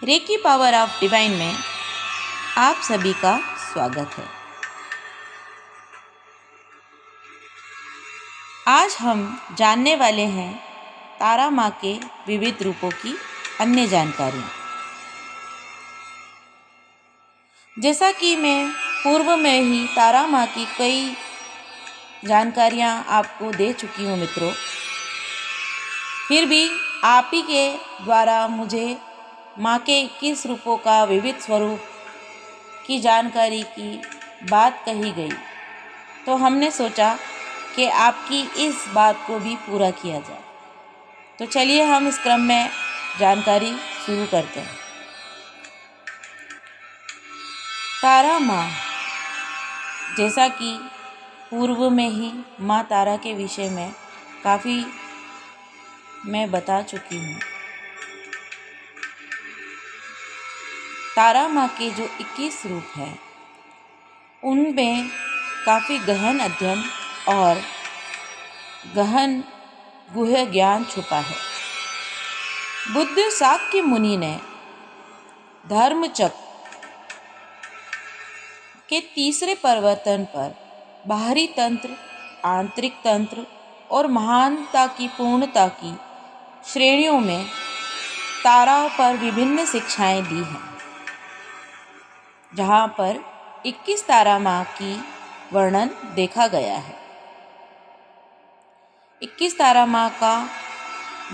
Recce power of divine में आप सभी का स्वागत है। आज हम जानने वाले हैं तारा माँ के विविध रूपों की अन्य जानकारियाँ। जैसा कि मैं पूर्व में ही तारा माँ की कई जानकारियाँ आपको दे चुकी हूँ मित्रों, फिर भी आप ही के द्वारा मुझे माँ के 21 रूपों का विविध स्वरूप की जानकारी की बात कही गई, तो हमने सोचा कि आपकी इस बात को भी पूरा किया जाए। तो चलिए हम इस क्रम में जानकारी शुरू करते हैं। तारा माँ, जैसा कि पूर्व में ही माँ तारा के विषय में काफ़ी मैं बता चुकी हूँ। तारा माँ के जो 21 रूप हैं उनमें काफ़ी गहन अध्ययन और गहन गुह्य ज्ञान छुपा है। बुद्ध शाक्य मुनि ने धर्मचक्र के तीसरे परिवर्तन पर बाहरी तंत्र, आंतरिक तंत्र और महानता की पूर्णता की श्रेणियों में ताराओं पर विभिन्न शिक्षाएं दी हैं, जहाँ पर 21 तारा माँ की वर्णन देखा गया है। 21 तारा माँ का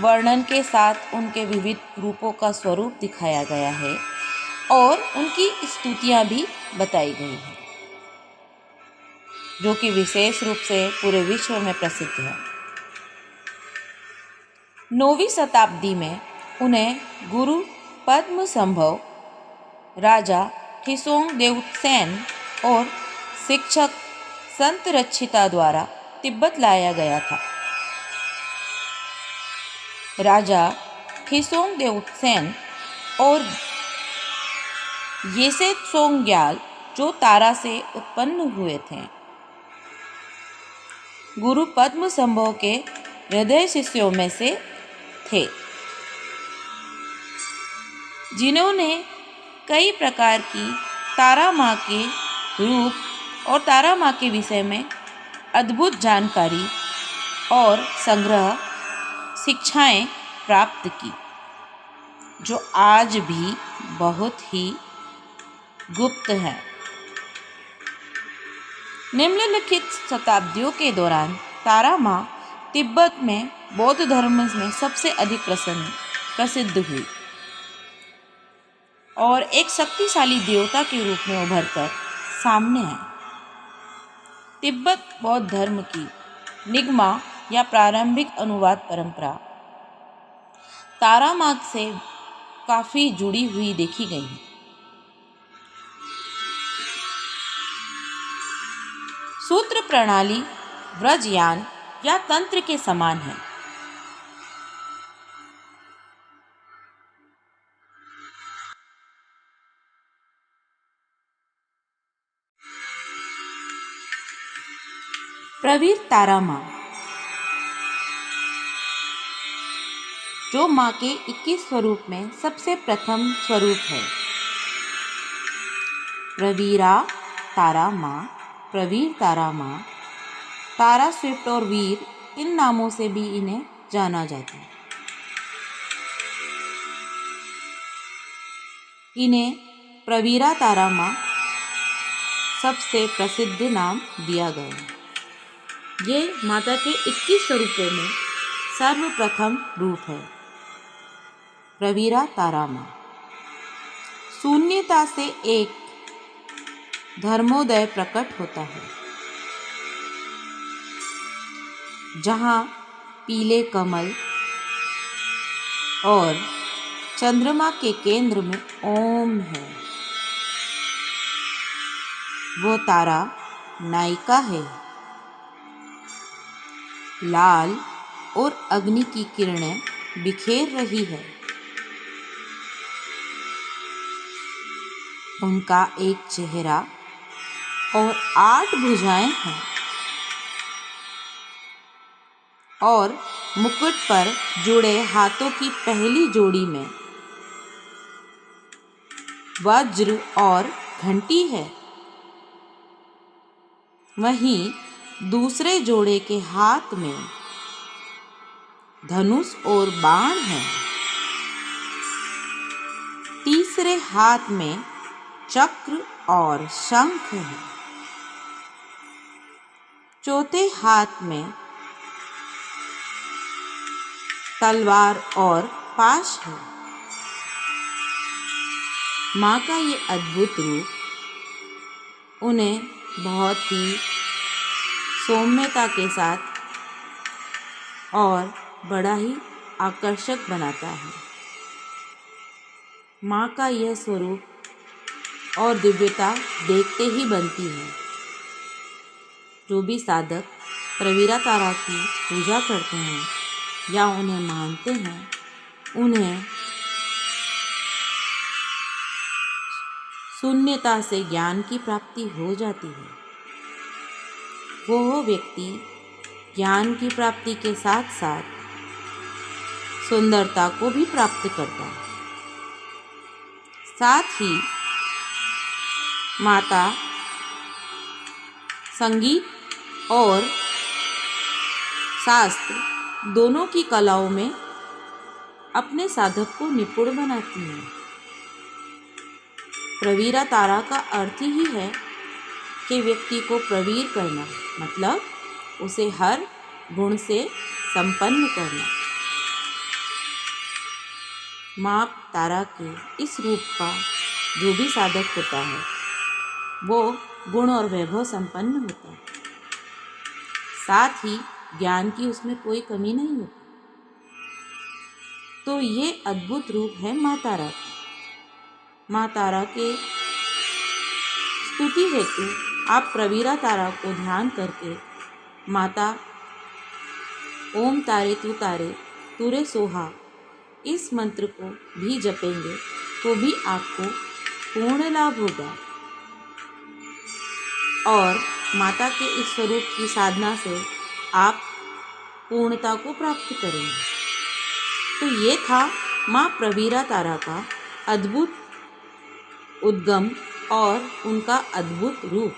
वर्णन के साथ उनके विविध रूपों का स्वरूप दिखाया गया है और उनकी स्तुतियाँ भी बताई गई हैं, जो कि विशेष रूप से पूरे विश्व में प्रसिद्ध है। 9वीं शताब्दी में उन्हें गुरु पद्मसंभव, राजा ठिसोंग देवसेन और शिक्षक संत रक्षिता द्वारा तिब्बत लाया गया था। राजा ठिसोंग देवसेन और येसे त्सोंग्याल जो तारा से उत्पन्न हुए थे, गुरु पद्मसंभव के हृदय शिष्यों में से थे, जिन्होंने कई प्रकार की तारा माँ के रूप और तारा माँ के विषय में अद्भुत जानकारी और संग्रह शिक्षाएं प्राप्त की, जो आज भी बहुत ही गुप्त है। निम्नलिखित शताब्दियों के दौरान तारा माँ तिब्बत में बौद्ध धर्म में सबसे अधिक प्रसिद्ध हुई और एक शक्तिशाली देवता के रूप में उभरकर सामने है। तिब्बत बौद्ध धर्म की निगमा या प्रारंभिक अनुवाद परंपरा तारा माँ से काफ़ी जुड़ी हुई देखी गई है। सूत्र प्रणाली व्रजयान या तंत्र के समान है। प्रवीर तारा माँ, जो माँ के 21 स्वरूप में सबसे प्रथम स्वरूप है। प्रवीरा तारा माँ, प्रवीर तारा माँ, तारा स्विफ्ट और वीर, इन नामों से भी इन्हें जाना जाता है। इन्हें प्रवीरा तारा माँ सबसे प्रसिद्ध नाम दिया गया है। ये माता के 21 स्वरूपों में सर्वप्रथम रूप है। प्रवीरा तारा माँ शून्यता से एक धर्मोदय प्रकट होता है, जहाँ पीले कमल और चंद्रमा के केंद्र में ओम है। वो तारा नायिका है। लाल और अग्नि की किरणें बिखेर रही है। उनका एक चेहरा और 8 भुजाएं हैं और मुकुट पर जुड़े हाथों की पहली जोड़ी में वज्र और घंटी है। वहीं दूसरे जोड़े के हाथ में धनुष और बाण है। तीसरे हाथ में चक्र और शंख है। चौथे हाथ में तलवार और पाश है। माँ का ये अद्भुत रूप उन्हें बहुत ही सौम्यता के साथ और बड़ा ही आकर्षक बनाता है। माँ का यह स्वरूप और दिव्यता देखते ही बनती है। जो भी साधक प्रवीरा तारा की पूजा करते हैं या उन्हें मानते हैं, उन्हें शून्यता से ज्ञान की प्राप्ति हो जाती है। वो व्यक्ति ज्ञान की प्राप्ति के साथ साथ सुंदरता को भी प्राप्त करता है। साथ ही माता संगीत और शास्त्र दोनों की कलाओं में अपने साधक को निपुण बनाती है। प्रवीरा तारा का अर्थ ही है कि व्यक्ति को प्रवीर करना, मतलब उसे हर गुण से संपन्न करना। माँ तारा के इस रूप का जो भी साधक होता है वो गुण और वैभव संपन्न होता है। साथ ही ज्ञान की उसमें कोई कमी नहीं होती। तो ये अद्भुत रूप है माँ तारा का। माँ तारा के स्तुति हेतु आप प्रवीरा तारा को ध्यान करके माता ओम तारे तुरे सोहा इस मंत्र को भी जपेंगे तो भी आपको पूर्ण लाभ होगा और माता के इस स्वरूप की साधना से आप पूर्णता को प्राप्त करेंगे। तो ये था माँ प्रवीरा तारा का अद्भुत उद्गम और उनका अद्भुत रूप।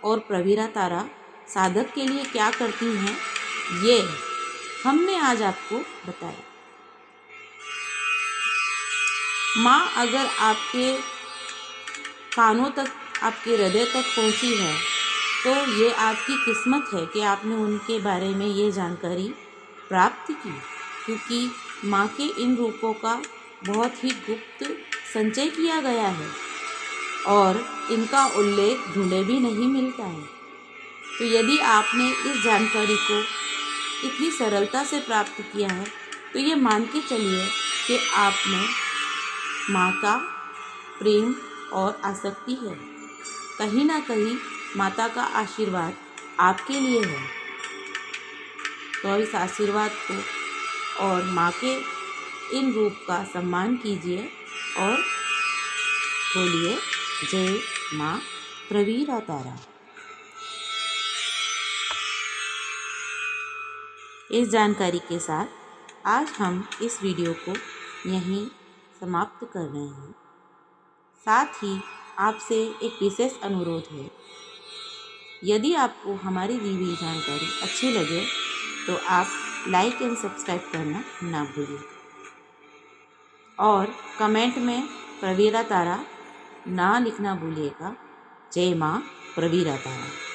और प्रवीरा तारा साधक के लिए क्या करती हैं, ये हमने आज आपको बताया। माँ अगर आपके कानों तक, आपके हृदय तक पहुँची है तो ये आपकी किस्मत है कि आपने उनके बारे में ये जानकारी प्राप्त की, क्योंकि माँ के इन रूपों का बहुत ही गुप्त संचय किया गया है और इनका उल्लेख ढूंढे भी नहीं मिलता है। तो यदि आपने इस जानकारी को इतनी सरलता से प्राप्त किया है तो ये मान के चलिए कि आप में माँ का प्रेम और आसक्ति है। कहीं ना कहीं माता का आशीर्वाद आपके लिए है। तो इस आशीर्वाद को और माँ के इन रूप का सम्मान कीजिए और बोलिए जय माँ प्रवीरा तारा। इस जानकारी के साथ आज हम इस वीडियो को यहीं समाप्त कर रहे हैं। साथ ही आपसे एक विशेष अनुरोध है, यदि आपको हमारी दी हुई जानकारी अच्छी लगे तो आप लाइक एंड सब्सक्राइब करना ना भूलिए और कमेंट में प्रवीरा तारा ना लिखना भूलिएगा। जय माँ प्रवीरा तारा।